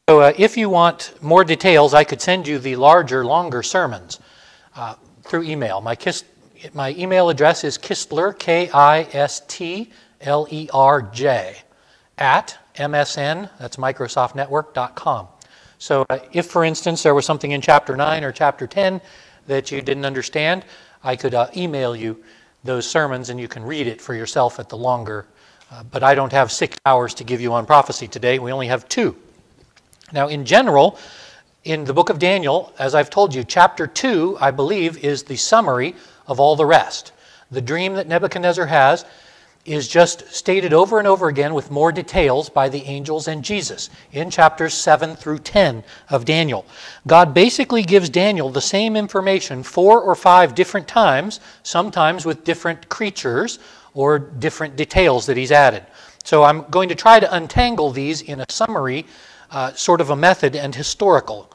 So if you want more details, I could send you the larger, longer sermons through email. My email address is Kistler, K-I-S-T-L-E-R-J, at MSN, that's MicrosoftNetwork.com. So if, for instance, there was something in Chapter 9 or Chapter 10 that you didn't understand, I could email you those sermons and you can read it for yourself at the longer. But I don't have 6 hours to give you on prophecy today. We only have 2. Now, in general, in the book of Daniel, as I've told you, chapter 2, I believe, is the summary of all the rest. The dream that Nebuchadnezzar has is just stated over and over again with more details by the angels and Jesus in chapters 7 through 10 of Daniel. God basically gives Daniel the same information 4 or 5 different times, sometimes with different creatures or different details that he's added. So I'm going to try to untangle these in a summary, sort of a method and historical.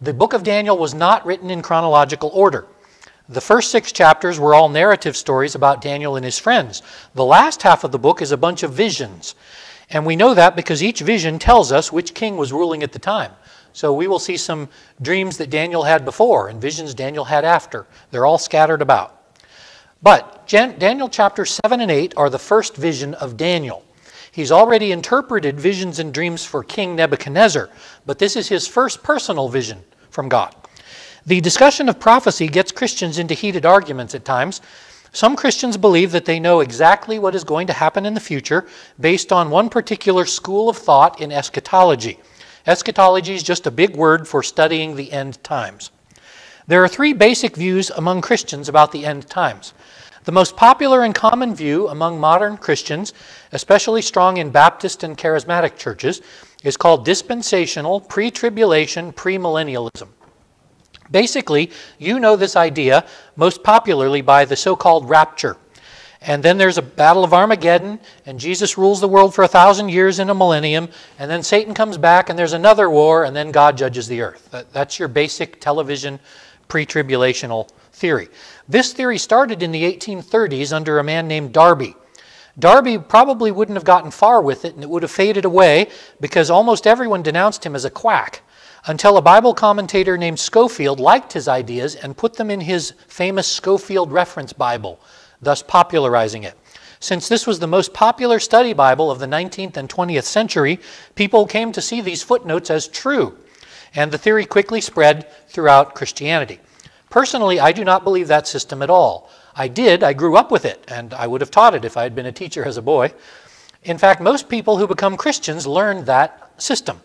The book of Daniel was not written in chronological order. The first 6 chapters were all narrative stories about Daniel and his friends. The last half of the book is a bunch of visions. And we know that because each vision tells us which king was ruling at the time. So we will see some dreams that Daniel had before and visions Daniel had after. They're all scattered about. But Daniel chapter 7 and 8 are the first vision of Daniel. He's already interpreted visions and dreams for King Nebuchadnezzar, but this is his first personal vision from God. The discussion of prophecy gets Christians into heated arguments at times. Some Christians believe that they know exactly what is going to happen in the future based on one particular school of thought in eschatology. Eschatology is just a big word for studying the end times. There are 3 basic views among Christians about the end times. The most popular and common view among modern Christians, especially strong in Baptist and charismatic churches, is called dispensational, pre-tribulation, premillennialism. Basically, you know this idea most popularly by the so-called rapture. And then there's a battle of Armageddon, and Jesus rules the world for 1,000 years in a millennium, and then Satan comes back, and there's another war, and then God judges the earth. That's your basic television pre-tribulational theory. This theory started in the 1830s under a man named Darby. Darby probably wouldn't have gotten far with it, and it would have faded away because almost everyone denounced him as a quack, until a Bible commentator named Scofield liked his ideas and put them in his famous Scofield Reference Bible, thus popularizing it. Since this was the most popular study Bible of the 19th and 20th century, people came to see these footnotes as true, and the theory quickly spread throughout Christianity. Personally, I do not believe that system at all. I grew up with it, and I would have taught it if I had been a teacher as a boy. In fact, most people who become Christians learned that system.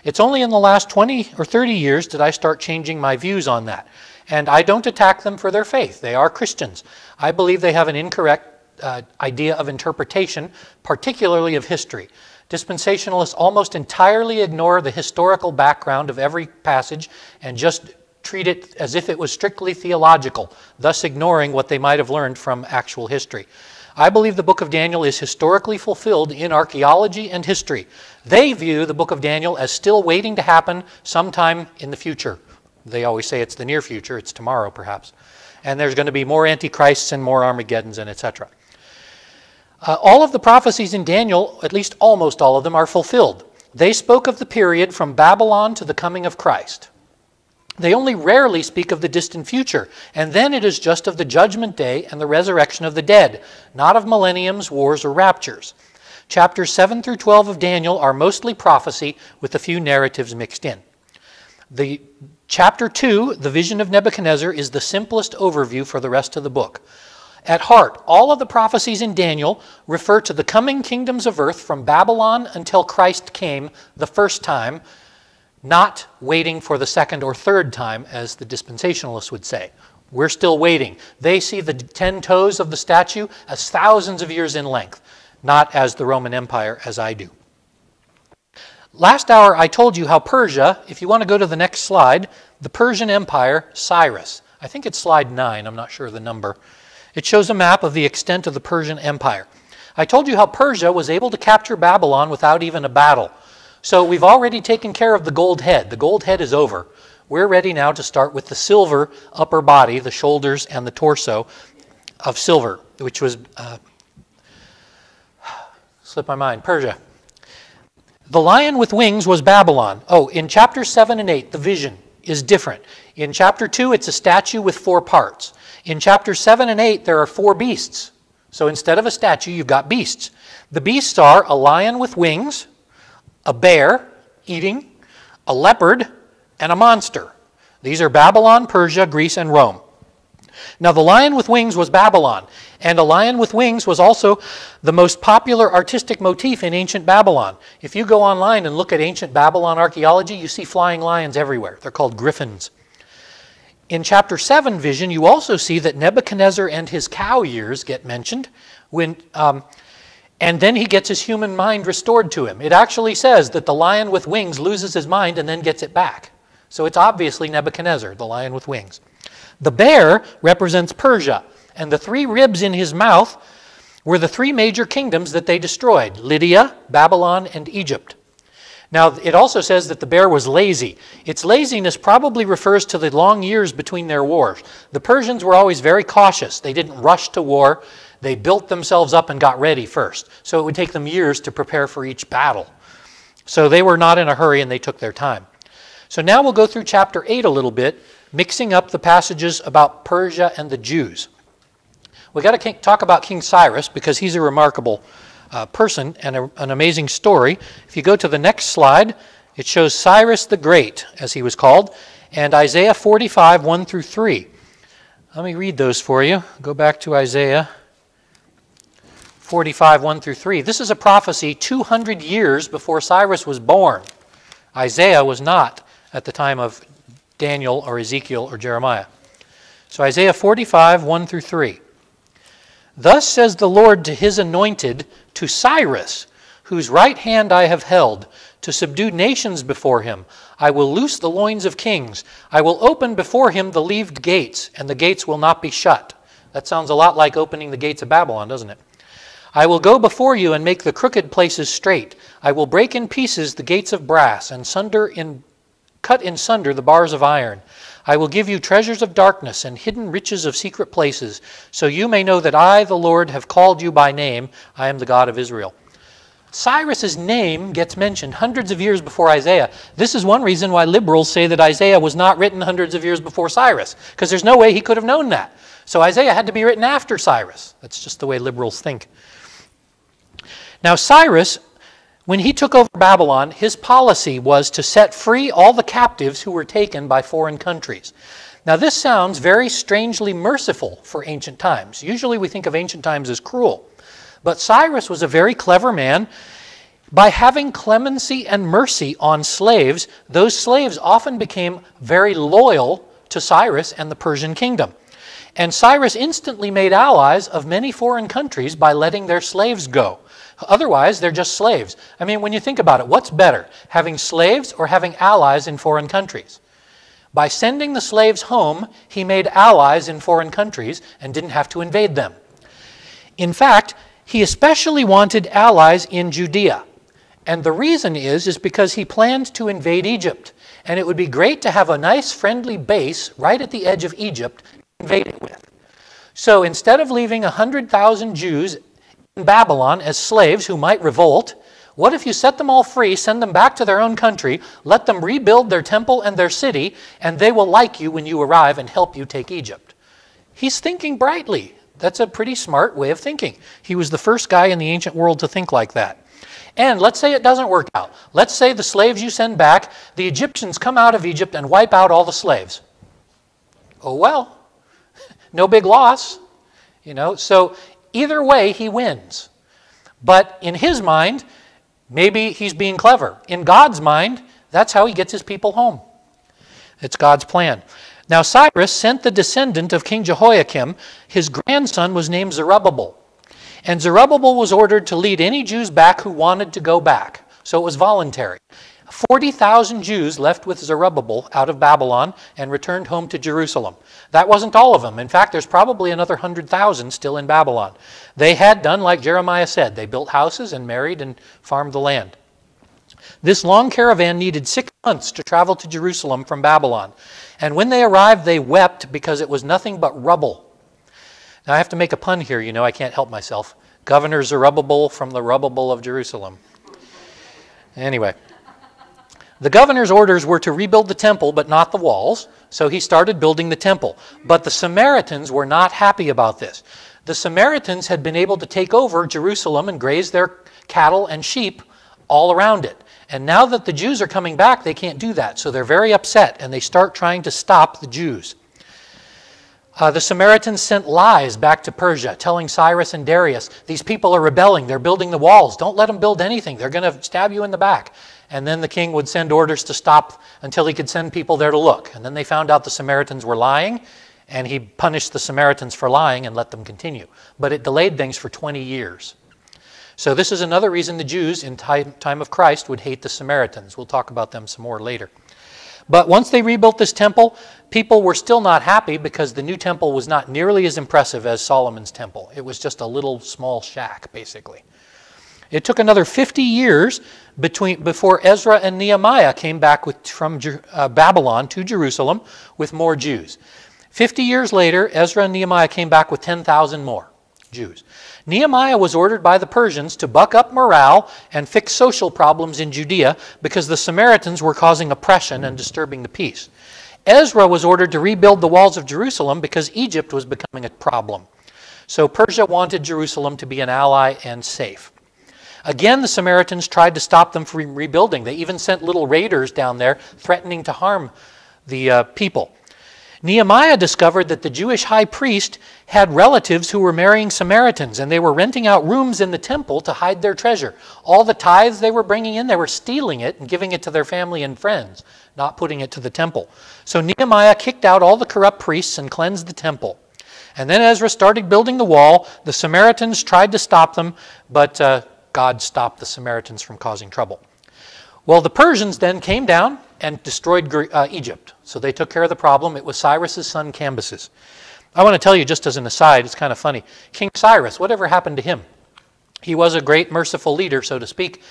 It's only in the last 20 or 30 years that I start changing my views on that. And I don't attack them for their faith. They are Christians. I believe they have an incorrect idea of interpretation, particularly of history. Dispensationalists almost entirely ignore the historical background of every passage and just treat it as if it was strictly theological, thus ignoring what they might have learned from actual history. I believe the book of Daniel is historically fulfilled in archaeology and history. They view the book of Daniel as still waiting to happen sometime in the future. They always say it's the near future, it's tomorrow perhaps. And there's going to be more antichrists and more Armageddons and etc. All of the prophecies in Daniel, at least almost all of them, are fulfilled. They spoke of the period from Babylon to the coming of Christ. They only rarely speak of the distant future, and then it is just of the judgment day and the resurrection of the dead, not of millenniums, wars, or raptures. Chapters 7 through 12 of Daniel are mostly prophecy with a few narratives mixed in. The chapter 2, the vision of Nebuchadnezzar, is the simplest overview for the rest of the book. At heart, all of the prophecies in Daniel refer to the coming kingdoms of earth from Babylon until Christ came the first time, not waiting for the second or third time, as the dispensationalists would say. We're still waiting. They see the 10 toes of the statue as thousands of years in length, not as the Roman Empire, as I do. Last hour, I told you how Persia, if you want to go to the next slide, the Persian Empire, Cyrus. I think it's slide 9, I'm not sure of the number. It shows a map of the extent of the Persian Empire. I told you how Persia was able to capture Babylon without even a battle. So we've already taken care of the gold head. The gold head is over. We're ready now to start with the silver upper body, the shoulders and the torso of silver, which was, slipped my mind, Persia. The lion with wings was Babylon. Oh, in chapter 7 and 8, the vision is different. In chapter 2, it's a statue with 4 parts. In chapter 7 and 8, there are 4 beasts. So instead of a statue, you've got beasts. The beasts are a lion with wings, a bear eating, a leopard, and a monster. These are Babylon, Persia, Greece, and Rome. Now, the lion with wings was Babylon, and a lion with wings was also the most popular artistic motif in ancient Babylon. If you go online and look at ancient Babylon archaeology, you see flying lions everywhere. They're called griffins. In chapter 7 vision, you also see that Nebuchadnezzar and his cow ears get mentioned, and then he gets his human mind restored to him. It actually says that the lion with wings loses his mind and then gets it back. So it's obviously Nebuchadnezzar, the lion with wings. The bear represents Persia, and the 3 ribs in his mouth were the 3 major kingdoms that they destroyed: Lydia, Babylon, and Egypt. Now, it also says that the bear was lazy. Its laziness probably refers to the long years between their wars. The Persians were always very cautious. They didn't rush to war. They built themselves up and got ready first. So it would take them years to prepare for each battle. So they were not in a hurry and they took their time. So now we'll go through chapter 8 a little bit, mixing up the passages about Persia and the Jews. We've got to talk about King Cyrus because he's a remarkable person and an amazing story. If you go to the next slide, it shows Cyrus the Great, as he was called, and Isaiah 45, 1 through 3. Let me read those for you. Go back to Isaiah 45, 1 through 3. This is a prophecy 200 years before Cyrus was born. Isaiah was not at the time of Daniel or Ezekiel or Jeremiah. So Isaiah 45, 1 through 3. Thus says the Lord to his anointed, to Cyrus, whose right hand I have held, to subdue nations before him. I will loose the loins of kings. I will open before him the leaved gates, and the gates will not be shut. That sounds a lot like opening the gates of Babylon, doesn't it? I will go before you and make the crooked places straight. I will break in pieces the gates of brass and cut in sunder the bars of iron. I will give you treasures of darkness and hidden riches of secret places, so you may know that I, the Lord, have called you by name. I am the God of Israel. Cyrus's name gets mentioned hundreds of years before Isaiah. This is one reason why liberals say that Isaiah was not written hundreds of years before Cyrus, because there's no way he could have known that. So Isaiah had to be written after Cyrus. That's just the way liberals think. Now Cyrus, when he took over Babylon, his policy was to set free all the captives who were taken by foreign countries. Now this sounds very strangely merciful for ancient times. Usually we think of ancient times as cruel. But Cyrus was a very clever man. By having clemency and mercy on slaves, those slaves often became very loyal to Cyrus and the Persian kingdom. And Cyrus instantly made allies of many foreign countries by letting their slaves go. Otherwise, they're just slaves. I mean, when you think about it, what's better, having slaves or having allies in foreign countries? By sending the slaves home, he made allies in foreign countries and didn't have to invade them. In fact, he especially wanted allies in Judea. And the reason is because he planned to invade Egypt. And it would be great to have a nice friendly base right at the edge of Egypt to invade it with. So instead of leaving 100,000 Jews in Babylon as slaves who might revolt, what if you set them all free, send them back to their own country, let them rebuild their temple and their city, and they will like you when you arrive and help you take Egypt? He's thinking brightly. That's a pretty smart way of thinking. He was the first guy in the ancient world to think like that. And let's say it doesn't work out. Let's say the slaves you send back, the Egyptians come out of Egypt and wipe out all the slaves. Oh well, no big loss. So either way, he wins. But in his mind, maybe he's being clever. In God's mind, that's how he gets his people home. It's God's plan. Now Cyrus sent the descendant of King Jehoiakim. His grandson was named Zerubbabel. And Zerubbabel was ordered to lead any Jews back who wanted to go back. So it was voluntary. 40,000 Jews left with Zerubbabel out of Babylon and returned home to Jerusalem. That wasn't all of them. In fact, there's probably another 100,000 still in Babylon. They had done like Jeremiah said. They built houses and married and farmed the land. This long caravan needed 6 months to travel to Jerusalem from Babylon. And when they arrived, they wept because it was nothing but rubble. Now, I have to make a pun here, I can't help myself. Governor Zerubbabel from the rubble of Jerusalem. Anyway, the governor's orders were to rebuild the temple, but not the walls. So he started building the temple. But the Samaritans were not happy about this. The Samaritans had been able to take over Jerusalem and graze their cattle and sheep all around it. And now that the Jews are coming back, they can't do that. So they're very upset, and they start trying to stop the Jews. The Samaritans sent lies back to Persia, telling Cyrus and Darius, these people are rebelling, they're building the walls, don't let them build anything, they're going to stab you in the back. And then the king would send orders to stop until he could send people there to look. And then they found out the Samaritans were lying, and he punished the Samaritans for lying and let them continue. But it delayed things for 20 years. So this is another reason the Jews in time of Christ would hate the Samaritans. We'll talk about them some more later. But once they rebuilt this temple, people were still not happy because the new temple was not nearly as impressive as Solomon's temple. It was just a little small shack, basically. It took another 50 years before Ezra and Nehemiah came back from Babylon to Jerusalem with more Jews. 50 years later, Ezra and Nehemiah came back with 10,000 more Jews. Nehemiah was ordered by the Persians to buck up morale and fix social problems in Judea because the Samaritans were causing oppression and disturbing the peace. Ezra was ordered to rebuild the walls of Jerusalem because Egypt was becoming a problem. So Persia wanted Jerusalem to be an ally and safe. Again, the Samaritans tried to stop them from rebuilding. They even sent little raiders down there threatening to harm the people. Nehemiah discovered that the Jewish high priest had relatives who were marrying Samaritans, and they were renting out rooms in the temple to hide their treasure. All the tithes they were bringing in, they were stealing it and giving it to their family and friends, not putting it to the temple. So Nehemiah kicked out all the corrupt priests and cleansed the temple. And then Ezra started building the wall. The Samaritans tried to stop them, but God stopped the Samaritans from causing trouble. Well, the Persians then came down and destroyed Egypt. So they took care of the problem. It was Cyrus's son Cambyses. I want to tell you just as an aside, it's kind of funny. King Cyrus, whatever happened to him? He was a great merciful leader, so to speak.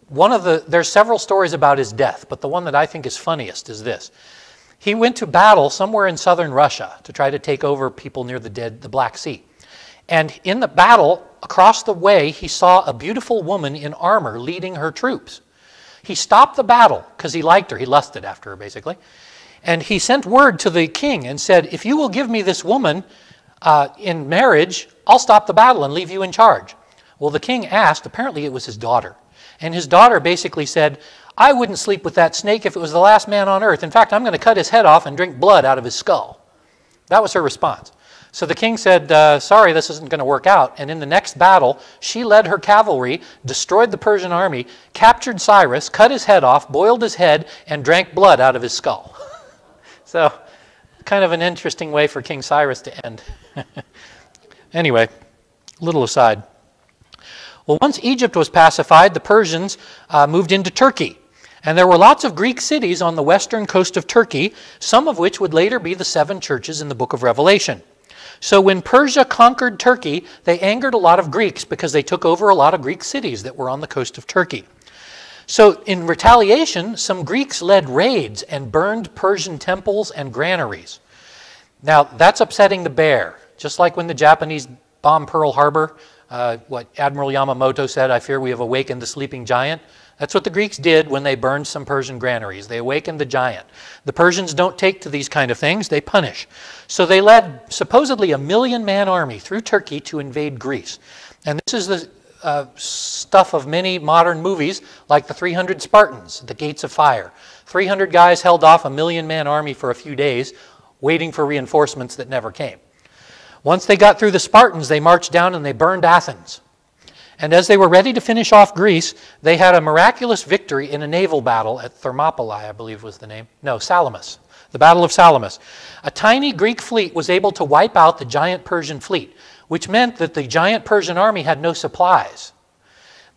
There's several stories about his death, but the one that I think is funniest is this. He went to battle somewhere in southern Russia to try to take over people near the Black Sea. And in the battle, across the way, he saw a beautiful woman in armor leading her troops. He stopped the battle because he liked her. He lusted after her, basically. And he sent word to the king and said, if you will give me this woman in marriage, I'll stop the battle and leave you in charge. Well, the king asked, apparently it was his daughter. And his daughter basically said, I wouldn't sleep with that snake if it was the last man on earth. In fact, I'm going to cut his head off and drink blood out of his skull. That was her response. So the king said, sorry, this isn't going to work out. And in the next battle, she led her cavalry, destroyed the Persian army, captured Cyrus, cut his head off, boiled his head, and drank blood out of his skull. So, kind of an interesting way for King Cyrus to end. Anyway, little aside. Well, once Egypt was pacified, the Persians moved into Turkey. And there were lots of Greek cities on the western coast of Turkey, some of which would later be the 7 churches in the book of Revelation. So when Persia conquered Turkey, they angered a lot of Greeks because they took over a lot of Greek cities that were on the coast of Turkey. So in retaliation, some Greeks led raids and burned Persian temples and granaries. Now, that's upsetting the bear. Just like when the Japanese bombed Pearl Harbor, what Admiral Yamamoto said, I fear we have awakened the sleeping giant. That's what the Greeks did when they burned some Persian granaries. They awakened the giant. The Persians don't take to these kind of things. They punish. So they led supposedly a 1,000,000-man army through Turkey to invade Greece. And this is the stuff of many modern movies like the 300 Spartans, the Gates of Fire. 300 guys held off a 1,000,000-man army for a few days, waiting for reinforcements that never came. Once they got through the Spartans, they marched down and they burned Athens. And as they were ready to finish off Greece, they had a miraculous victory in a naval battle at Thermopylae, I believe was the name. No, Salamis. The Battle of Salamis. A tiny Greek fleet was able to wipe out the giant Persian fleet, which meant that the giant Persian army had no supplies.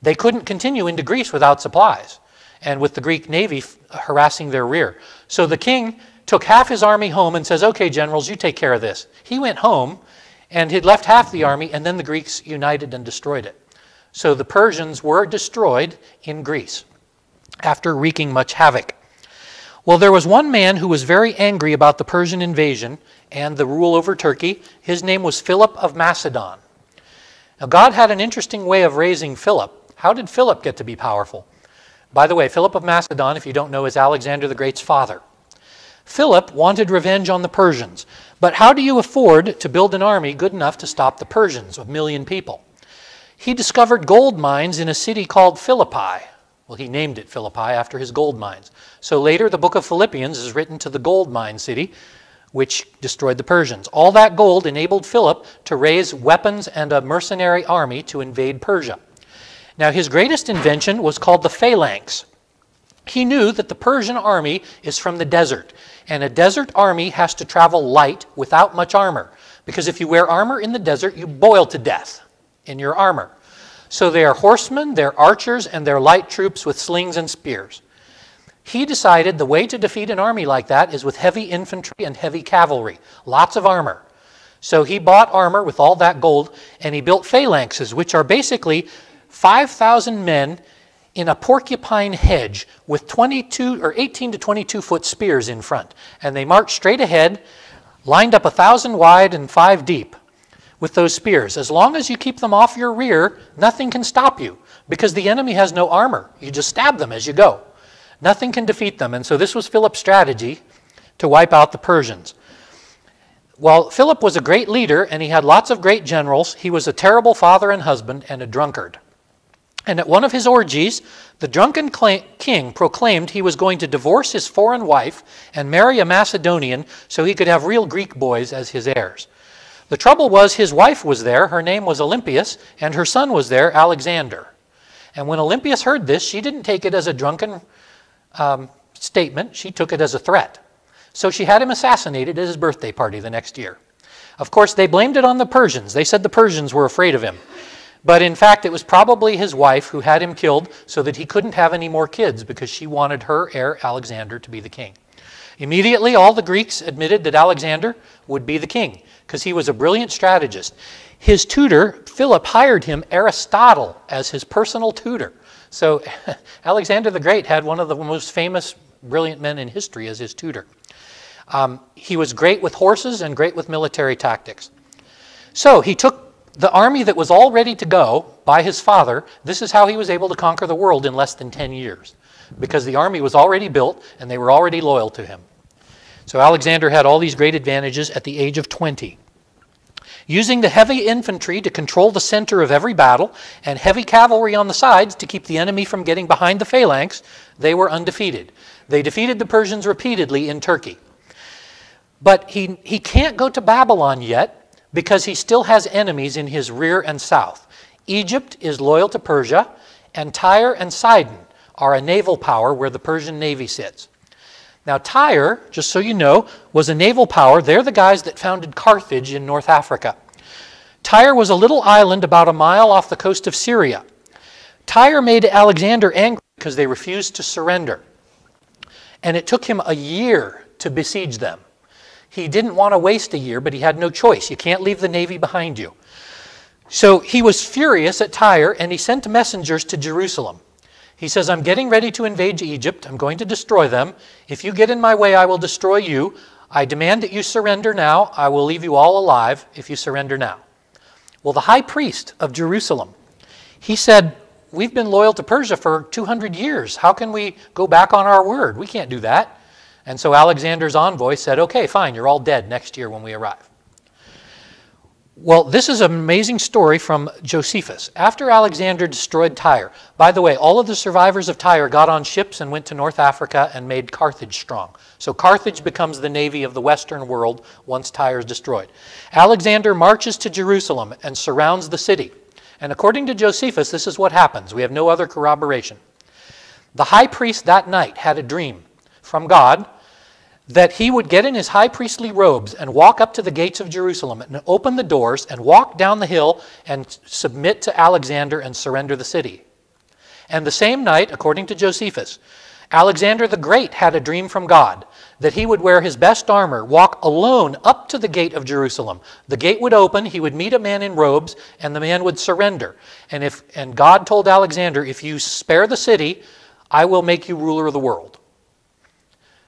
They couldn't continue into Greece without supplies, and with the Greek navy harassing their rear. So the king took half his army home and says, okay, generals, you take care of this. He went home, and he'd left half the army, and then the Greeks united and destroyed it. So the Persians were destroyed in Greece after wreaking much havoc. Well, there was one man who was very angry about the Persian invasion and the rule over Turkey. His name was Philip of Macedon. Now, God had an interesting way of raising Philip. How did Philip get to be powerful? By the way, Philip of Macedon, if you don't know, is Alexander the Great's father. Philip wanted revenge on the Persians. But how do you afford to build an army good enough to stop the Persians, a million people? He discovered gold mines in a city called Philippi. Well, he named it Philippi after his gold mines. So later, the book of Philippians is written to the gold mine city, which destroyed the Persians. All that gold enabled Philip to raise weapons and a mercenary army to invade Persia. Now, his greatest invention was called the phalanx. He knew that the Persian army is from the desert, and a desert army has to travel light without much armor, because if you wear armor in the desert, you boil to death in your armor. So they are horsemen, they're archers, and they're light troops with slings and spears. He decided the way to defeat an army like that is with heavy infantry and heavy cavalry, lots of armor. So he bought armor with all that gold, and he built phalanxes, which are basically 5,000 men in a porcupine hedge with 22 or 18 to 22 foot spears in front. And they marched straight ahead, lined up 1,000 wide and 5 deep with those spears. As long as you keep them off your rear, nothing can stop you because the enemy has no armor. You just stab them as you go. Nothing can defeat them. And so this was Philip's strategy to wipe out the Persians. Well, Philip was a great leader and he had lots of great generals. He was a terrible father and husband and a drunkard. And at one of his orgies, the drunken king proclaimed he was going to divorce his foreign wife and marry a Macedonian so he could have real Greek boys as his heirs. The trouble was his wife was there, her name was Olympias, and her son was there, Alexander. And when Olympias heard this, she didn't take it as a drunken statement, she took it as a threat. So she had him assassinated at his birthday party the next year. Of course, they blamed it on the Persians. They said the Persians were afraid of him. But in fact, it was probably his wife who had him killed so that he couldn't have any more kids because she wanted her heir, Alexander, to be the king. Immediately, all the Greeks admitted that Alexander would be the king because he was a brilliant strategist. His tutor, Philip, hired him, Aristotle, as his personal tutor. So Alexander the Great had one of the most famous, brilliant men in history as his tutor. He was great with horses and great with military tactics. So he took the army that was all ready to go by his father. This is how he was able to conquer the world in less than 10 years, because the army was already built and they were already loyal to him. So Alexander had all these great advantages at the age of 20. Using the heavy infantry to control the center of every battle and heavy cavalry on the sides to keep the enemy from getting behind the phalanx, they were undefeated. They defeated the Persians repeatedly in Turkey. But he can't go to Babylon yet, because he still has enemies in his rear and south. Egypt is loyal to Persia, and Tyre and Sidon are a naval power where the Persian navy sits. Now Tyre, just so you know, was a naval power. They're the guys that founded Carthage in North Africa. Tyre was a little island about a mile off the coast of Syria. Tyre made Alexander angry because they refused to surrender. And it took him a year to besiege them. He didn't want to waste a year, but he had no choice. You can't leave the navy behind you. So he was furious at Tyre, and he sent messengers to Jerusalem. He says, I'm getting ready to invade Egypt. I'm going to destroy them. If you get in my way, I will destroy you. I demand that you surrender now. I will leave you all alive if you surrender now. Well, the high priest of Jerusalem, he said, we've been loyal to Persia for 200 years. How can we go back on our word? We can't do that. And so Alexander's envoy said, okay, fine, you're all dead next year when we arrive. Well, this is an amazing story from Josephus. After Alexander destroyed Tyre, by the way, all of the survivors of Tyre got on ships and went to North Africa and made Carthage strong. So Carthage becomes the navy of the Western world once Tyre is destroyed. Alexander marches to Jerusalem and surrounds the city. And according to Josephus, this is what happens. We have no other corroboration. The high priest that night had a dream from God that he would get in his high priestly robes and walk up to the gates of Jerusalem and open the doors and walk down the hill and submit to Alexander and surrender the city. And the same night, according to Josephus, Alexander the Great had a dream from God that he would wear his best armor, walk alone up to the gate of Jerusalem. The gate would open, he would meet a man in robes, and the man would surrender. And God told Alexander, if you spare the city, I will make you ruler of the world.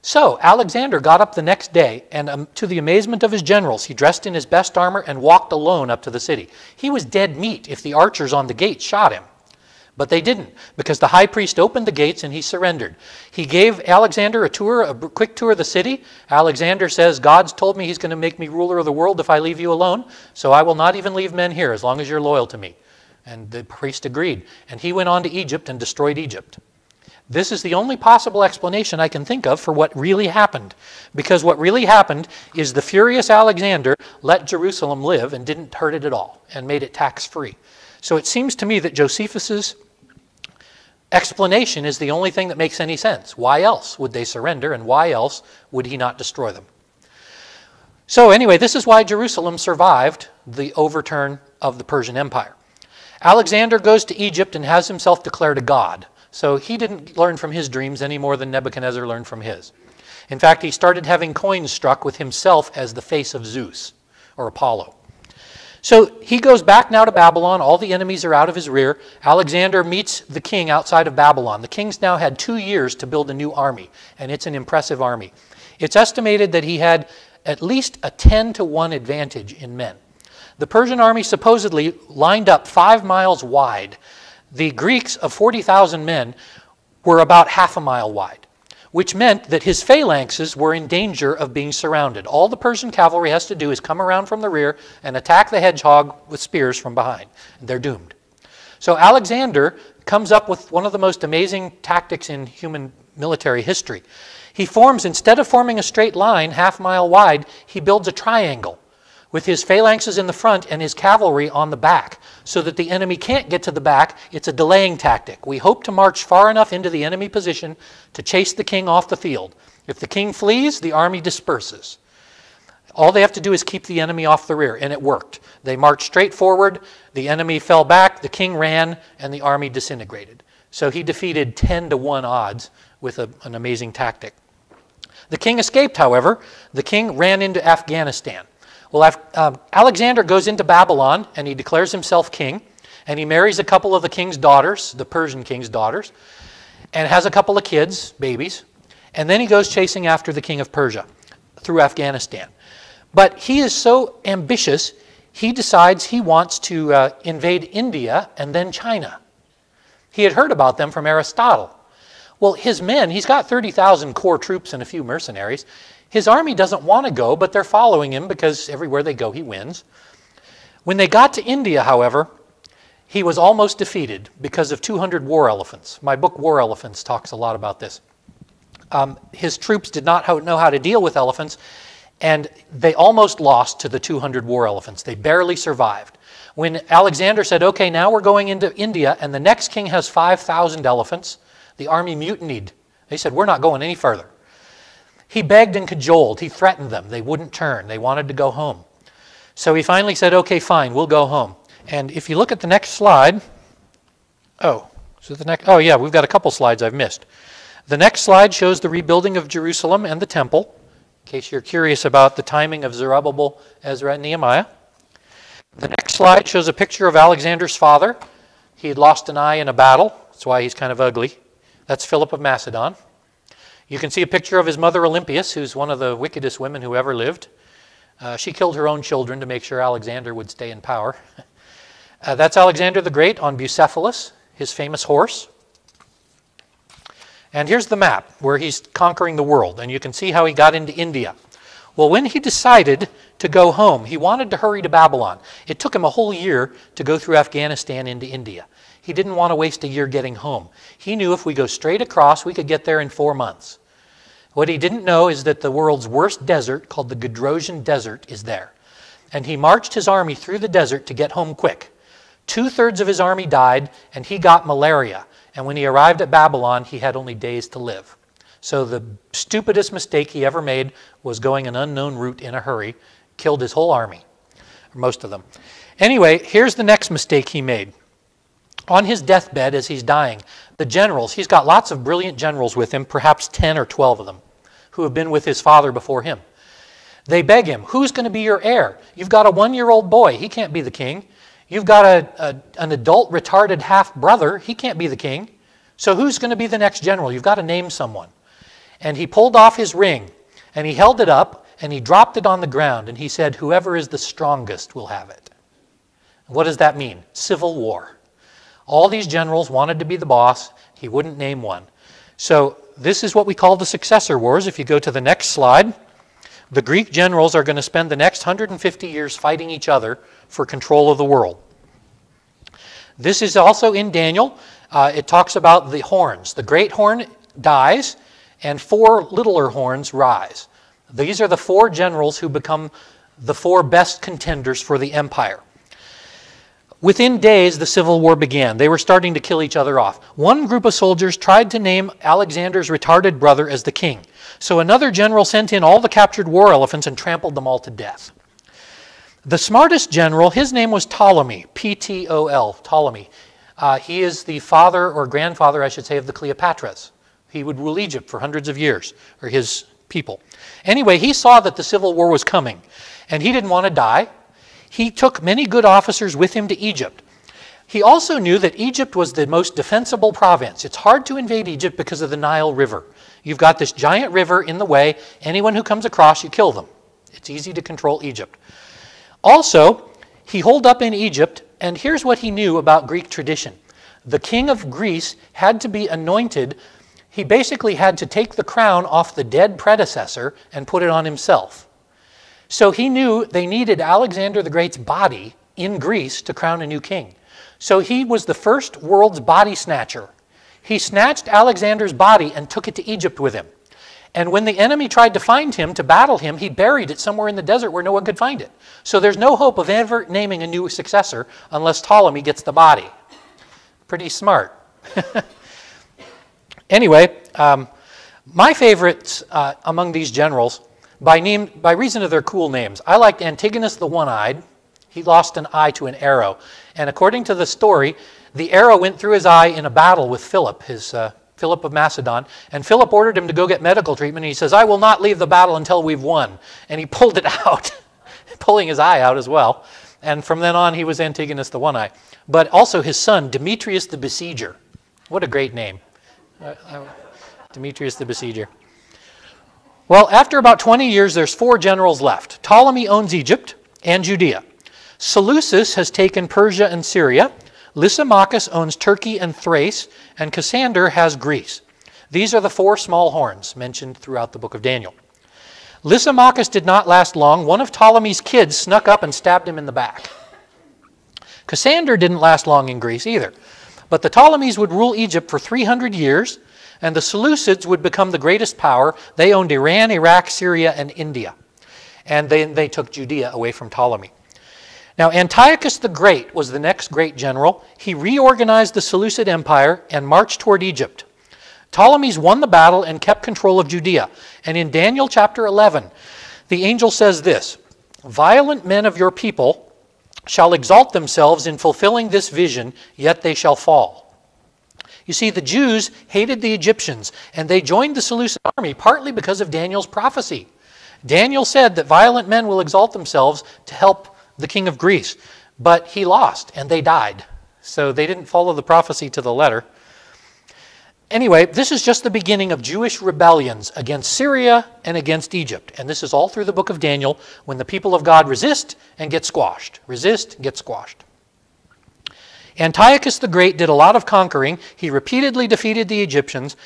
So Alexander got up the next day, and to the amazement of his generals, he dressed in his best armor and walked alone up to the city. He was dead meat if the archers on the gate shot him. But they didn't, because the high priest opened the gates and he surrendered. He gave Alexander a quick tour of the city. Alexander says, God's told me he's going to make me ruler of the world if I leave you alone, so I will not even leave men here as long as you're loyal to me. And the priest agreed. And he went on to Egypt and destroyed Egypt. This is the only possible explanation I can think of for what really happened. Because what really happened is the furious Alexander let Jerusalem live and didn't hurt it at all and made it tax-free. So it seems to me that Josephus's explanation is the only thing that makes any sense. Why else would they surrender, and why else would he not destroy them? So anyway, this is why Jerusalem survived the overturn of the Persian Empire. Alexander goes to Egypt and has himself declared a god. So he didn't learn from his dreams any more than Nebuchadnezzar learned from his. In fact, he started having coins struck with himself as the face of Zeus or Apollo. So he goes back now to Babylon. All the enemies are out of his rear. Alexander meets the king outside of Babylon. The king's now had 2 years to build a new army, and it's an impressive army. It's estimated that he had at least a 10-to-1 advantage in men. The Persian army supposedly lined up 5 miles wide. The Greeks of 40,000 men were about half a mile wide, which meant that his phalanxes were in danger of being surrounded. All the Persian cavalry has to do is come around from the rear and attack the hedgehog with spears from behind. They're doomed. So Alexander comes up with one of the most amazing tactics in human military history. He forms, instead of forming a straight line half mile wide, he builds a triangle with his phalanxes in the front and his cavalry on the back, so that the enemy can't get to the back. It's a delaying tactic. We hope to march far enough into the enemy position to chase the king off the field. If the king flees, the army disperses. All they have to do is keep the enemy off the rear, and it worked. They marched straight forward, the enemy fell back, the king ran, and the army disintegrated. So he defeated 10-to-1 odds with an amazing tactic. The king escaped, however. The king ran into Afghanistan. Well, Alexander goes into Babylon, and he declares himself king, and he marries a couple of the king's daughters, the Persian king's daughters, and has a couple of kids, babies, and then he goes chasing after the king of Persia through Afghanistan. But he is so ambitious, he decides he wants to invade India and then China. He had heard about them from Aristotle. Well, his men, he's got 30,000 core troops and a few mercenaries. His army doesn't want to go, but they're following him because everywhere they go, he wins. When they got to India, however, he was almost defeated because of 200 war elephants. My book, War Elephants, talks a lot about this. His troops did not know how to deal with elephants, and they almost lost to the 200 war elephants. They barely survived. When Alexander said, okay, now we're going into India, and the next king has 5,000 elephants, the army mutinied. They said, we're not going any further. He begged and cajoled. He threatened them. They wouldn't turn. They wanted to go home. So he finally said, okay, fine, we'll go home. And if you look at the next slide, oh yeah, we've got a couple slides I've missed. The next slide shows the rebuilding of Jerusalem and the temple, in case you're curious about the timing of Zerubbabel, Ezra, and Nehemiah. The next slide shows a picture of Alexander's father. He had lost an eye in a battle. That's why he's kind of ugly. That's Philip of Macedon. You can see a picture of his mother Olympias, who's one of the wickedest women who ever lived. She killed her own children to make sure Alexander would stay in power. That's Alexander the Great on Bucephalus, his famous horse. And here's the map where he's conquering the world, and you can see how he got into India. Well, when he decided to go home, he wanted to hurry to Babylon. It took him a whole year to go through Afghanistan into India. He didn't want to waste a year getting home. He knew if we go straight across, we could get there in 4 months. What he didn't know is that the world's worst desert, called the Gedrosian Desert, is there. And he marched his army through the desert to get home quick. 2/3 of his army died, and he got malaria. And when he arrived at Babylon, he had only days to live. So the stupidest mistake he ever made was going an unknown route in a hurry. Killed his whole army, or most of them. Anyway, here's the next mistake he made. On his deathbed as he's dying, the generals, he's got lots of brilliant generals with him, perhaps 10 or 12 of them, who have been with his father before him. They beg him, who's going to be your heir? You've got a 1-year-old boy. He can't be the king. You've got an adult retarded half-brother. He can't be the king. So who's going to be the next general? You've got to name someone. And he pulled off his ring, and he held it up, and he dropped it on the ground, and he said, whoever is the strongest will have it. What does that mean? Civil war. All these generals wanted to be the boss. He wouldn't name one. So this is what we call the successor wars. If you go to the next slide, the Greek generals are going to spend the next 150 years fighting each other for control of the world. This is also in Daniel. It talks about the horns. The great horn dies, and 4 littler horns rise. These are the 4 generals who become the 4 best contenders for the empire. Within days, the civil war began. They were starting to kill each other off. One group of soldiers tried to name Alexander's retarded brother as the king. So another general sent in all the captured war elephants and trampled them all to death. The smartest general, his name was Ptolemy, P-T-O-L, Ptolemy. He is the father or grandfather, I should say, of the Cleopatras. He would rule Egypt for hundreds of years, or his people. Anyway, he saw that the civil war was coming, and he didn't want to die. He took many good officers with him to Egypt. He also knew that Egypt was the most defensible province. It's hard to invade Egypt because of the Nile River. You've got this giant river in the way. Anyone who comes across, you kill them. It's easy to control Egypt. Also, he holed up in Egypt, and here's what he knew about Greek tradition. The king of Greece had to be anointed. He basically had to take the crown off the dead predecessor and put it on himself. So he knew they needed Alexander the Great's body in Greece to crown a new king. So he was the first world's body snatcher. He snatched Alexander's body and took it to Egypt with him. And when the enemy tried to find him, to battle him, he buried it somewhere in the desert where no one could find it. So there's no hope of ever naming a new successor unless Ptolemy gets the body. Pretty smart. Anyway, my favorites among these generals, by reason of their cool names, I liked Antigonus the One-Eyed. He lost an eye to an arrow. And according to the story, the arrow went through his eye in a battle with Philip, Philip of Macedon. And Philip ordered him to go get medical treatment. And he says, "I will not leave the battle until we've won." And he pulled it out, pulling his eye out as well. And from then on, he was Antigonus the One-Eye. But also his son, Demetrius the Besieger. What a great name. Demetrius the Besieger. Well, after about 20 years, there's 4 generals left. Ptolemy owns Egypt and Judea. Seleucus has taken Persia and Syria. Lysimachus owns Turkey and Thrace, and Cassander has Greece. These are the 4 small horns mentioned throughout the book of Daniel. Lysimachus did not last long. One of Ptolemy's kids snuck up and stabbed him in the back. Cassander didn't last long in Greece either. But the Ptolemies would rule Egypt for 300 years, and the Seleucids would become the greatest power. They owned Iran, Iraq, Syria, and India. And then they took Judea away from Ptolemy. Now, Antiochus the Great was the next great general. He reorganized the Seleucid Empire and marched toward Egypt. Ptolemies won the battle and kept control of Judea. And in Daniel chapter 11, the angel says this, "Violent men of your people shall exalt themselves in fulfilling this vision, yet they shall fall." You see, the Jews hated the Egyptians, and they joined the Seleucid army partly because of Daniel's prophecy. Daniel said that violent men will exalt themselves to help the king of Greece, but he lost, and they died. So they didn't follow the prophecy to the letter. Anyway, this is just the beginning of Jewish rebellions against Syria and against Egypt. And this is all through the book of Daniel, when the people of God resist and get squashed. Resist, get squashed. Antiochus the Great did a lot of conquering. He repeatedly defeated the Egyptians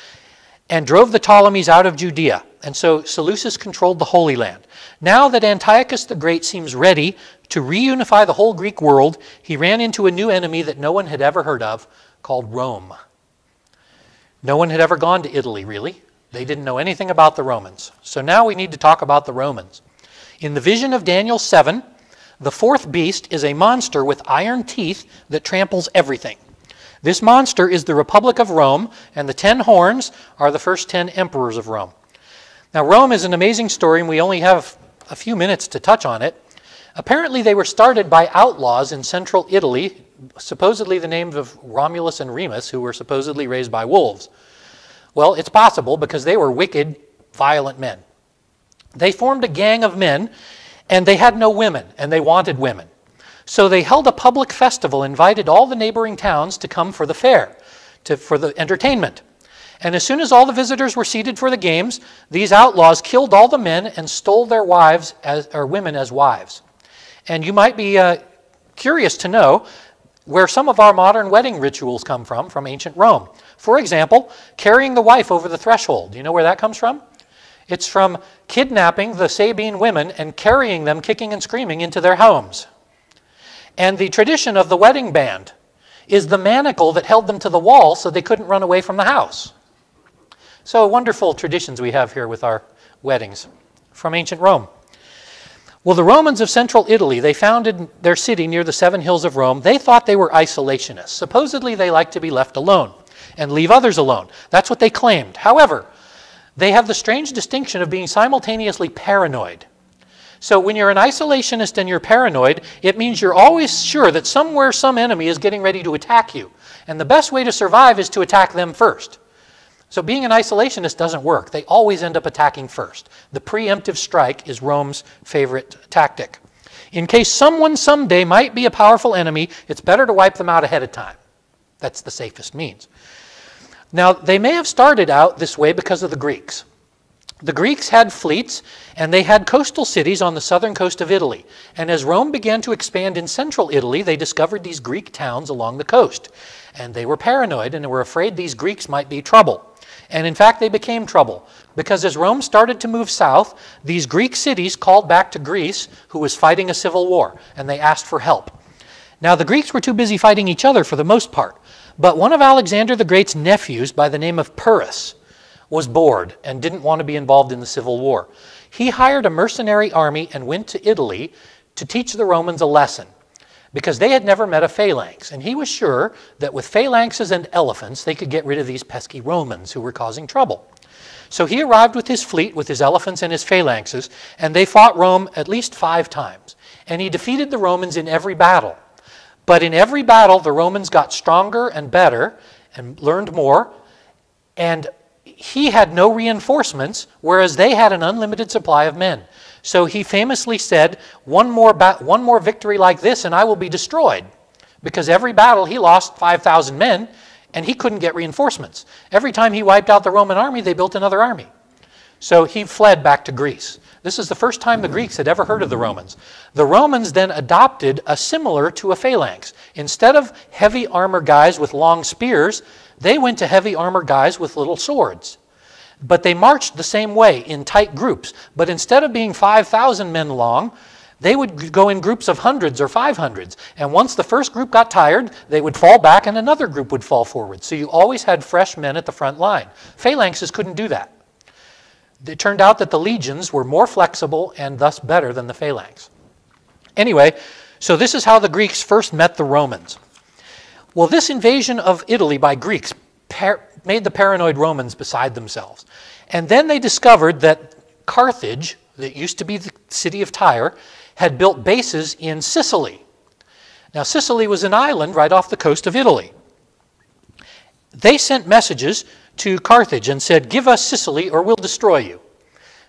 and drove the Ptolemies out of Judea. And so Seleucus controlled the Holy Land. Now that Antiochus the Great seems ready to reunify the whole Greek world, he ran into a new enemy that no one had ever heard of, called Rome. No one had ever gone to Italy, really. They didn't know anything about the Romans. So now we need to talk about the Romans. In the vision of Daniel 7, the 4th beast is a monster with iron teeth that tramples everything. This monster is the Republic of Rome, and the 10 horns are the first 10 emperors of Rome. Now, Rome is an amazing story, and we only have a few minutes to touch on it. Apparently, they were started by outlaws in central Italy, supposedly the names of Romulus and Remus, who were supposedly raised by wolves. Well, it's possible because they were wicked, violent men. They formed a gang of men, and they had no women, and they wanted women. So they held a public festival, invited all the neighboring towns to come for the fair, for the entertainment. And as soon as all the visitors were seated for the games, these outlaws killed all the men and stole their women as wives. And you might be curious to know, where some of our modern wedding rituals come from ancient Rome. For example, carrying the wife over the threshold. Do you know where that comes from? It's from kidnapping the Sabine women and carrying them kicking and screaming into their homes. And the tradition of the wedding band is the manacle that held them to the wall so they couldn't run away from the house. So wonderful traditions we have here with our weddings from ancient Rome. Well, the Romans of central Italy, they founded their city near the 7 hills of Rome. They thought they were isolationists. Supposedly they liked to be left alone and leave others alone. That's what they claimed. However, they have the strange distinction of being simultaneously paranoid. So when you're an isolationist and you're paranoid, it means you're always sure that somewhere some enemy is getting ready to attack you. And the best way to survive is to attack them first. So being an isolationist doesn't work. They always end up attacking first. The preemptive strike is Rome's favorite tactic. In case someone someday might be a powerful enemy, it's better to wipe them out ahead of time. That's the safest means. Now, they may have started out this way because of the Greeks. The Greeks had fleets, and they had coastal cities on the southern coast of Italy. And as Rome began to expand in central Italy, they discovered these Greek towns along the coast. And they were paranoid, and they were afraid these Greeks might be trouble. And in fact, they became trouble, because as Rome started to move south, these Greek cities called back to Greece, who was fighting a civil war, and they asked for help. Now, the Greeks were too busy fighting each other for the most part, but one of Alexander the Great's nephews, by the name of Pyrrhus, was bored and didn't want to be involved in the civil war. He hired a mercenary army and went to Italy to teach the Romans a lesson, because they had never met a phalanx, and he was sure that with phalanxes and elephants, they could get rid of these pesky Romans who were causing trouble. So he arrived with his fleet, with his elephants and his phalanxes, and they fought Rome at least 5 times. And he defeated the Romans in every battle. But in every battle, the Romans got stronger and better and learned more, and he had no reinforcements, whereas they had an unlimited supply of men. So he famously said, one more victory like this and I will be destroyed. Because every battle he lost 5,000 men and he couldn't get reinforcements. Every time he wiped out the Roman army, they built another army. So he fled back to Greece. This is the first time the Greeks had ever heard of the Romans. The Romans then adopted a similar to a phalanx. Instead of heavy armor guys with long spears, they went to heavy armor guys with little swords. But they marched the same way in tight groups. But instead of being 5,000 men long, they would go in groups of hundreds or 500s. And once the first group got tired, they would fall back and another group would fall forward. So you always had fresh men at the front line. Phalanxes couldn't do that. It turned out that the legions were more flexible and thus better than the phalanx. Anyway, so this is how the Greeks first met the Romans. Well, this invasion of Italy by Greeks made the paranoid Romans beside themselves. And then they discovered that Carthage, that used to be the city of Tyre, had built bases in Sicily. Now, Sicily was an island right off the coast of Italy. They sent messages to Carthage and said, "Give us Sicily or we'll destroy you."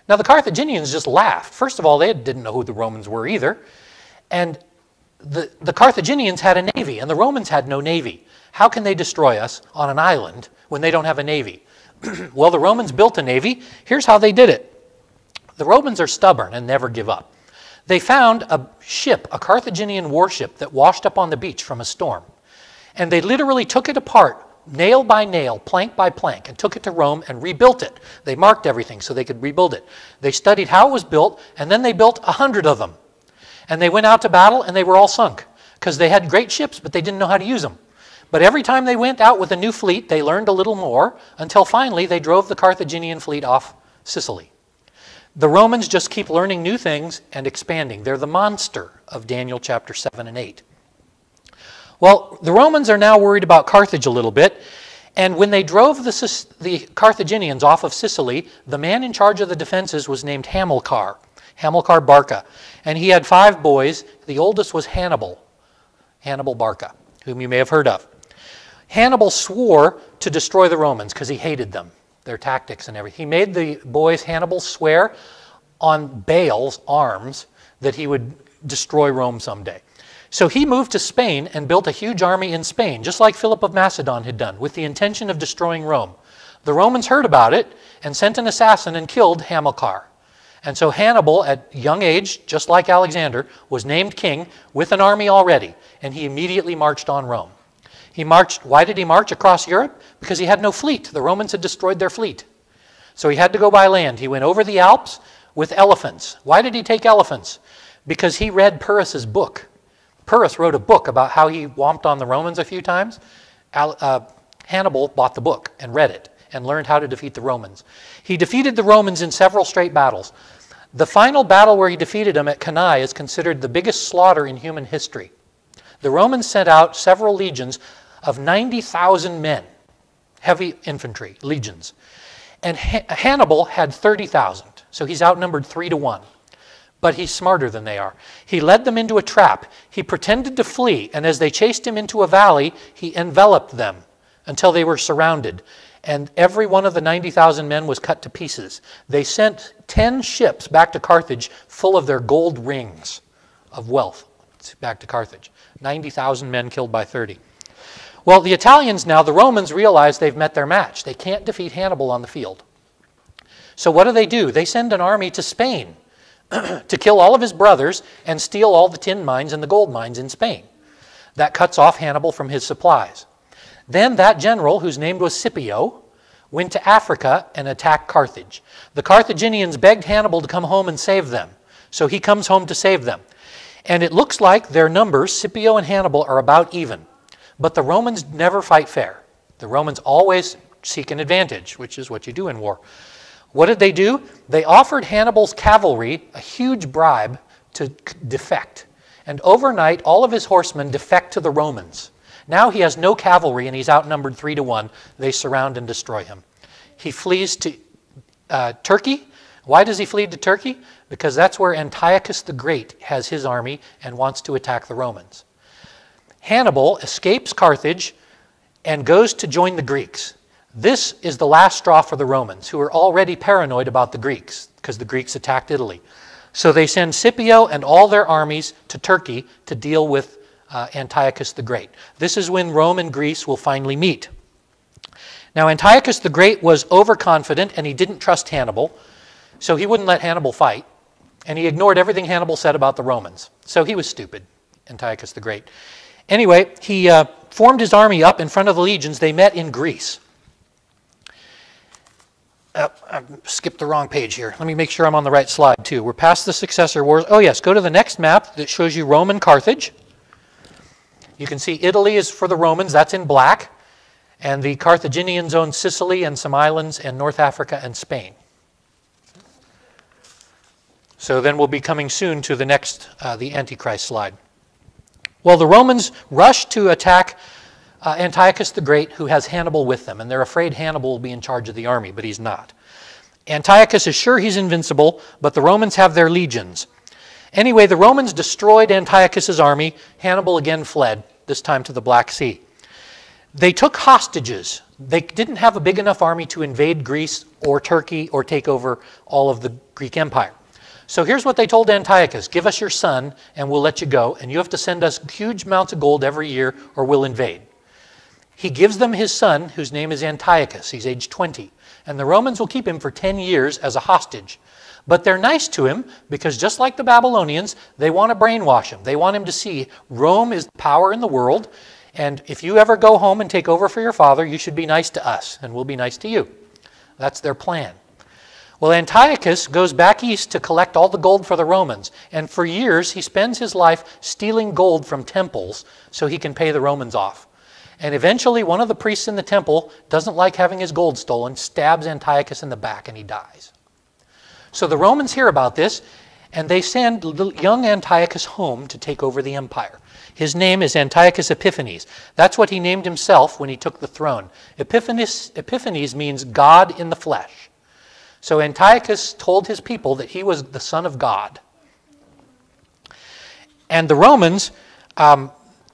Now, the Carthaginians just laughed. First of all, they didn't know who the Romans were either. And the Carthaginians had a navy, and the Romans had no navy. How can they destroy us on an island when they don't have a navy? Well, the Romans built a navy. Here's how they did it. The Romans are stubborn and never give up. They found a ship, a Carthaginian warship, that washed up on the beach from a storm. And they literally took it apart, nail by nail, plank by plank, and took it to Rome and rebuilt it. They marked everything so they could rebuild it. They studied how it was built, and then they built 100 of them. And they went out to battle, and they were all sunk, because they had great ships, but they didn't know how to use them. But every time they went out with a new fleet, they learned a little more, until finally they drove the Carthaginian fleet off Sicily. The Romans just keep learning new things and expanding. They're the monster of Daniel chapter 7 and 8. Well, the Romans are now worried about Carthage a little bit, and when they drove the Carthaginians off of Sicily, the man in charge of the defenses was named Hamilcar Barca, and he had 5 boys. The oldest was Hannibal Barca, whom you may have heard of. Hannibal swore to destroy the Romans because he hated them, their tactics and everything. He made the boys, Hannibal, swear on Baal's arms that he would destroy Rome someday. So he moved to Spain and built a huge army in Spain, just like Philip of Macedon had done, with the intention of destroying Rome. The Romans heard about it and sent an assassin and killed Hamilcar. And so Hannibal, at young age, just like Alexander, was named king with an army already, and he immediately marched on Rome. He marched. Why did he march across Europe? Because he had no fleet. The Romans had destroyed their fleet. So he had to go by land. He went over the Alps with elephants. Why did he take elephants? Because he read Pyrrhus's book. Pyrrhus wrote a book about how he whomped on the Romans a few times. Hannibal bought the book and read it and learned how to defeat the Romans. He defeated the Romans in several straight battles. The final battle where he defeated them at Cannae is considered the biggest slaughter in human history. The Romans sent out several legions of 90,000 men, heavy infantry legions. And Hannibal had 30,000, so he's outnumbered 3-1. But he's smarter than they are. He led them into a trap. He pretended to flee, and as they chased him into a valley, he enveloped them until they were surrounded. And every one of the 90,000 men was cut to pieces. They sent 10 ships back to Carthage full of their gold rings of wealth back to Carthage. 90,000 men killed by 30. Well, the Italians now, the Romans, realize they've met their match. They can't defeat Hannibal on the field. So what do? They send an army to Spain to kill all of his brothers and steal all the tin mines and the gold mines in Spain. That cuts off Hannibal from his supplies. Then that general, whose name was Scipio, went to Africa and attacked Carthage. The Carthaginians begged Hannibal to come home and save them. So he comes home to save them. And it looks like their numbers, Scipio and Hannibal, are about even. But the Romans never fight fair. The Romans always seek an advantage, which is what you do in war. What did they do? They offered Hannibal's cavalry a huge bribe to defect. And overnight, all of his horsemen defect to the Romans. Now he has no cavalry and he's outnumbered 3-1. They surround and destroy him. He flees to Turkey. Why does he flee to Turkey? Because that's where Antiochus the Great has his army and wants to attack the Romans. Hannibal escapes Carthage and goes to join the Greeks. This is the last straw for the Romans, who are already paranoid about the Greeks because the Greeks attacked Italy. So they send Scipio and all their armies to Turkey to deal with Antiochus the Great. This is when Rome and Greece will finally meet. Now Antiochus the Great was overconfident and he didn't trust Hannibal, so he wouldn't let Hannibal fight, and he ignored everything Hannibal said about the Romans. So he was stupid, Antiochus the Great. Anyway, he formed his army up in front of the legions. They met in Greece. I skipped the wrong page here. Let me make sure I'm on the right slide too. We're past the successor wars. Oh yes, go to the next map that shows you Rome and Carthage. You can see Italy is for the Romans, that's in black. And the Carthaginians own Sicily and some islands and North Africa and Spain. So then we'll be coming soon to the next, the Antichrist slide. Well, the Romans rush to attack Antiochus the Great, who has Hannibal with them, and they're afraid Hannibal will be in charge of the army, but he's not. Antiochus is sure he's invincible, but the Romans have their legions. Anyway, the Romans destroyed Antiochus's army. Hannibal again fled, this time to the Black Sea. They took hostages. They didn't have a big enough army to invade Greece or Turkey or take over all of the Greek Empire. So here's what they told Antiochus: give us your son and we'll let you go, and you have to send us huge amounts of gold every year or we'll invade. He gives them his son, whose name is Antiochus. He's age 20. And the Romans will keep him for 10 years as a hostage. But they're nice to him because just like the Babylonians, they want to brainwash him. They want him to see Rome is the power in the world, and if you ever go home and take over for your father, you should be nice to us, and we'll be nice to you. That's their plan. Well, Antiochus goes back east to collect all the gold for the Romans, and for years he spends his life stealing gold from temples so he can pay the Romans off. And eventually one of the priests in the temple doesn't like having his gold stolen, stabs Antiochus in the back, and he dies. So the Romans hear about this, and they send young Antiochus home to take over the empire. His name is Antiochus Epiphanes. That's what he named himself when he took the throne. Epiphanes means God in the flesh. So Antiochus told his people that he was the son of God. And the Romans,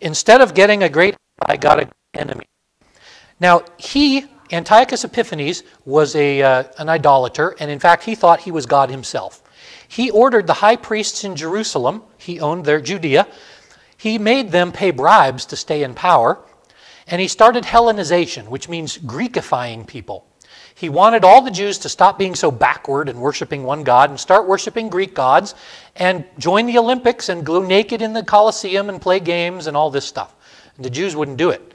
instead of getting a great ally, got an enemy. Now, Antiochus Epiphanes, was an idolater, and in fact, he thought he was God himself. He ordered the high priests in Jerusalem, he owned their Judea, he made them pay bribes to stay in power, and he started Hellenization, which means Greekifying people. He wanted all the Jews to stop being so backward and worshiping one God and start worshiping Greek gods and join the Olympics and go naked in the Colosseum and play games and all this stuff. And the Jews wouldn't do it.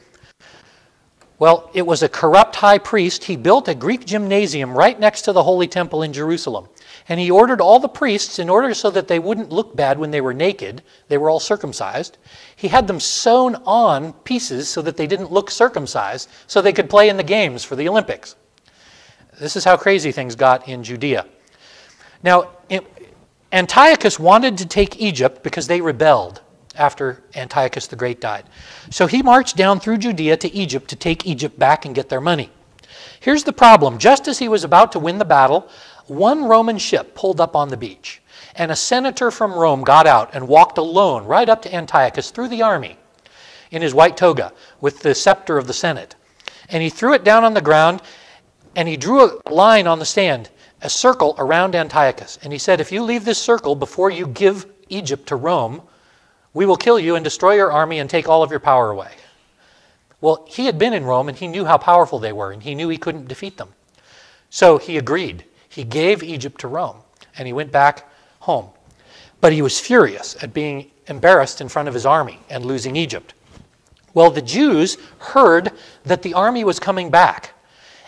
Well, it was a corrupt high priest. He built a Greek gymnasium right next to the Holy Temple in Jerusalem. And he ordered all the priests, in order so that they wouldn't look bad when they were naked, they were all circumcised, he had them sewn on pieces so that they didn't look circumcised, so they could play in the games for the Olympics. This is how crazy things got in Judea. Now, Antiochus wanted to take Egypt because they rebelled after Antiochus the Great died. So he marched down through Judea to Egypt to take Egypt back and get their money. Here's the problem. Just as he was about to win the battle, one Roman ship pulled up on the beach, and a senator from Rome got out and walked alone right up to Antiochus through the army in his white toga with the scepter of the Senate. And he threw it down on the ground, and he drew a line on the sand, a circle around Antiochus. And he said, if you leave this circle before you give Egypt to Rome, we will kill you and destroy your army and take all of your power away. Well, he had been in Rome, and he knew how powerful they were, and he knew he couldn't defeat them. So he agreed. He gave Egypt to Rome, and he went back home. But he was furious at being embarrassed in front of his army and losing Egypt. Well, the Jews heard that the army was coming back,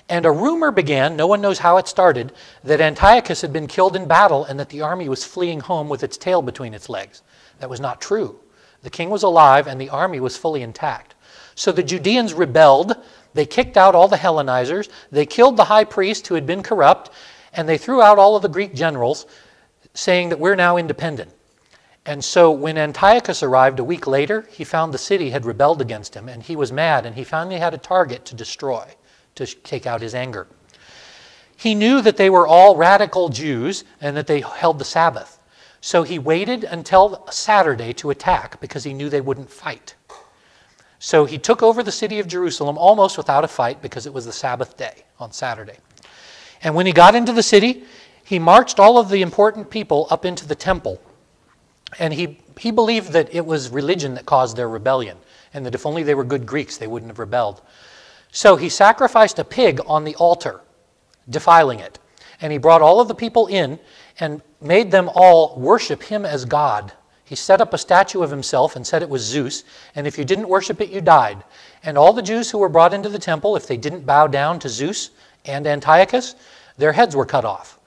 and a rumor began, no one knows how it started, that Antiochus had been killed in battle and that the army was fleeing home with its tail between its legs. That was not true. The king was alive, and the army was fully intact. So the Judeans rebelled. They kicked out all the Hellenizers. They killed the high priest who had been corrupt, and they threw out all of the Greek generals, saying that we're now independent. And so when Antiochus arrived a week later, he found the city had rebelled against him, and he was mad, and he finally had a target to destroy, to take out his anger. He knew that they were all radical Jews and that they held the Sabbath. So he waited until Saturday to attack because he knew they wouldn't fight. So he took over the city of Jerusalem almost without a fight because it was the Sabbath day on Saturday. And when he got into the city, he marched all of the important people up into the temple. And he believed that it was religion that caused their rebellion, and that if only they were good Greeks, they wouldn't have rebelled. So he sacrificed a pig on the altar, defiling it. And he brought all of the people in and made them all worship him as God. He set up a statue of himself and said it was Zeus, and if you didn't worship it, you died. And all the Jews who were brought into the temple, if they didn't bow down to Zeus and Antiochus, their heads were cut off.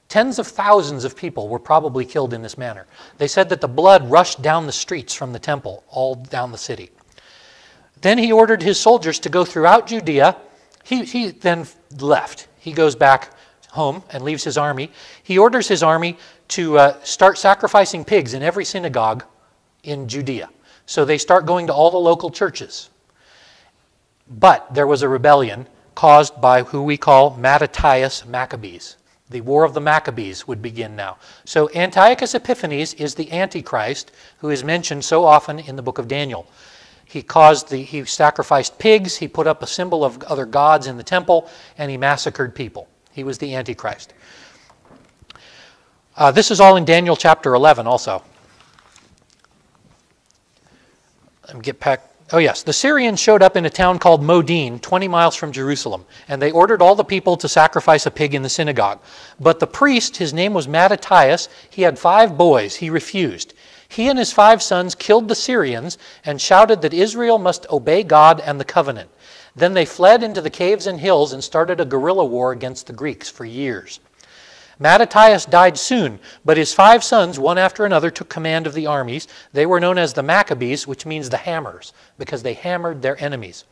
Tens of thousands of people were probably killed in this manner. They said that the blood rushed down the streets from the temple, all down the city. Then he ordered his soldiers to go throughout Judea. He then left. He goes back home and leaves his army. He orders his army to start sacrificing pigs in every synagogue in Judea. So they start going to all the local churches. But there was a rebellion caused by who we call Mattathias Maccabees. The War of the Maccabees would begin now. So Antiochus Epiphanes is the Antichrist who is mentioned so often in the book of Daniel. He sacrificed pigs, he put up a symbol of other gods in the temple, and he massacred people. He was the Antichrist. This is all in Daniel chapter 11 also. Let me get back. Oh yes, the Syrians showed up in a town called Modin, 20 miles from Jerusalem, and they ordered all the people to sacrifice a pig in the synagogue. But the priest, his name was Mattathias, he had 5 boys. He refused. He and his 5 sons killed the Syrians and shouted that Israel must obey God and the covenant. Then they fled into the caves and hills and started a guerrilla war against the Greeks for years. Mattathias died soon, but his 5 sons, one after another, took command of the armies. They were known as the Maccabees, which means the hammers, because they hammered their enemies.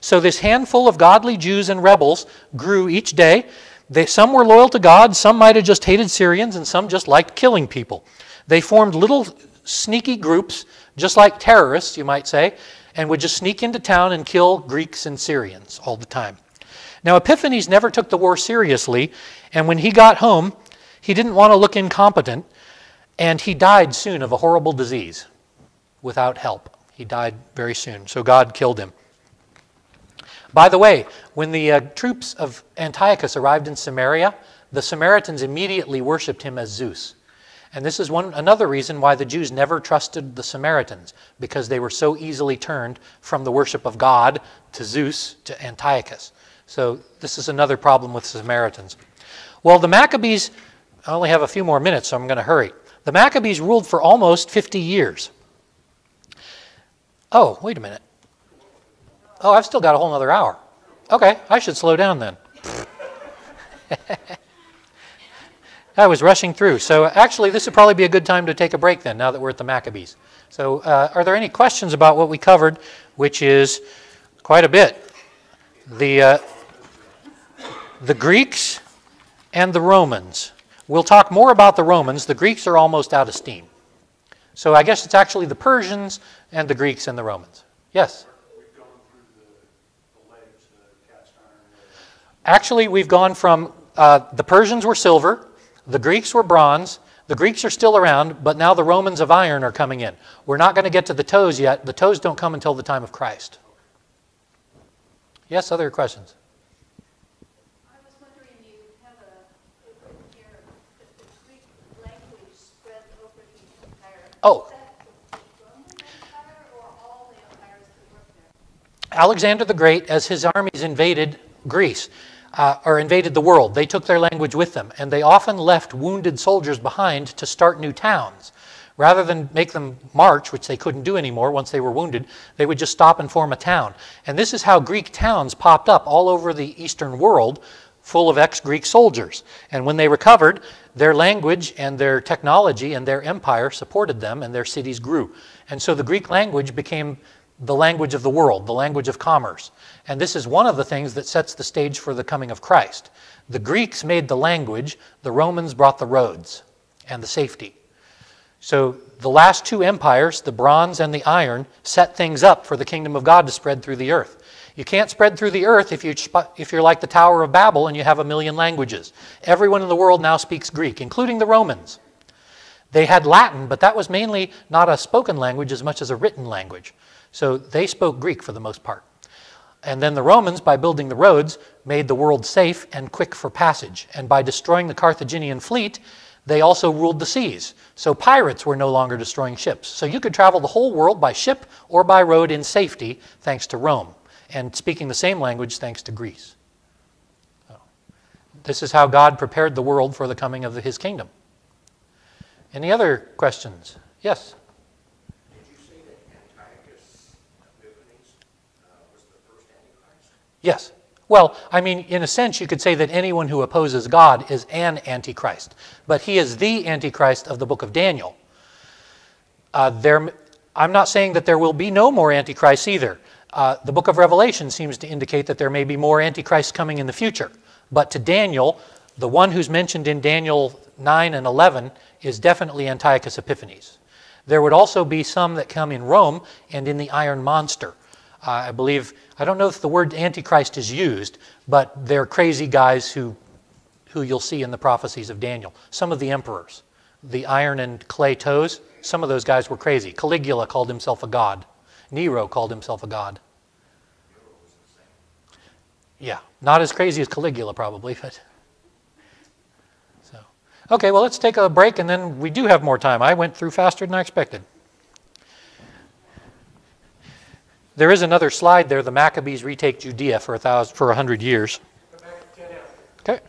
So this handful of godly Jews and rebels grew each day. Some were loyal to God, some might have just hated Syrians, and some just liked killing people. They formed little sneaky groups, just like terrorists, you might say, and would just sneak into town and kill Greeks and Syrians all the time. Now, Epiphanes never took the war seriously, and when he got home, he didn't want to look incompetent, and he died soon of a horrible disease without help. He died very soon, so God killed him. By the way, when the troops of Antiochus arrived in Samaria, the Samaritans immediately worshipped him as Zeus. And this is another reason why the Jews never trusted the Samaritans, because they were so easily turned from the worship of God to Zeus to Antiochus. So this is another problem with Samaritans. Well, the Maccabees, I only have a few more minutes, so I'm going to hurry. The Maccabees ruled for almost 50 years. Oh, wait a minute. Oh, I've still got a whole other hour. Okay, I should slow down then. I was rushing through. So actually, this would probably be a good time to take a break then, now that we're at the Maccabees. So are there any questions about what we covered, which is quite a bit? The Greeks and the Romans. We'll talk more about the Romans. The Greeks are almost out of steam. So I guess it's actually the Persians and the Greeks and the Romans. Yes? We've gone through the legs, the cast iron legs. Actually, we've gone from the Persians were silver, the Greeks were bronze. The Greeks are still around, but now the Romans of iron are coming in. We're not going to get to the toes yet. The toes don't come until the time of Christ. Yes, other questions? I was wondering, you have written here that the Greek language spread over the empire. Oh. Is that the Roman Empire or all the empires that worked there? Alexander the Great, as his armies invaded Greece, or invaded the world, they took their language with them, and they often left wounded soldiers behind to start new towns. Rather than make them march, which they couldn't do anymore once they were wounded, they would just stop and form a town. And this is how Greek towns popped up all over the Eastern world, full of ex-Greek soldiers. And when they recovered, their language and their technology and their empire supported them, and their cities grew. And so the Greek language became the language of the world, the language of commerce. And this is one of the things that sets the stage for the coming of Christ. The Greeks made the language, the Romans brought the roads and the safety. So the last two empires, the bronze and the iron, set things up for the kingdom of God to spread through the earth. You can't spread through the earth if you're like the Tower of Babel and you have 1 million languages. Everyone in the world now speaks Greek, including the Romans. They had Latin, but that was mainly not a spoken language as much as a written language. So they spoke Greek for the most part. And then the Romans, by building the roads, made the world safe and quick for passage. And by destroying the Carthaginian fleet, they also ruled the seas. So pirates were no longer destroying ships. So you could travel the whole world by ship or by road in safety, thanks to Rome, and speaking the same language thanks to Greece. So, this is how God prepared the world for the coming of his kingdom. Any other questions? Yes? Did you say that Antiochus Epiphanes was the first Antichrist? Yes. Well, I mean, in a sense, you could say that anyone who opposes God is an Antichrist. But he is the Antichrist of the book of Daniel. I'm not saying that there will be no more Antichrists either. The book of Revelation seems to indicate that there may be more Antichrists coming in the future. But to Daniel, the one who's mentioned in Daniel 9 and 11 is definitely Antiochus Epiphanes. There would also be some that come in Rome and in the iron monster. I believe, I don't know if the word Antichrist is used, but they're crazy guys who you'll see in the prophecies of Daniel. Some of the emperors, the iron and clay toes, some of those guys were crazy. Caligula called himself a god. Nero called himself a god. Yeah, not as crazy as Caligula probably, but so. Okay, well, let's take a break, and then we do have more time. I went through faster than I expected. There is another slide there. The Maccabees retake Judea for 100 years. Come back at 10 after. Okay.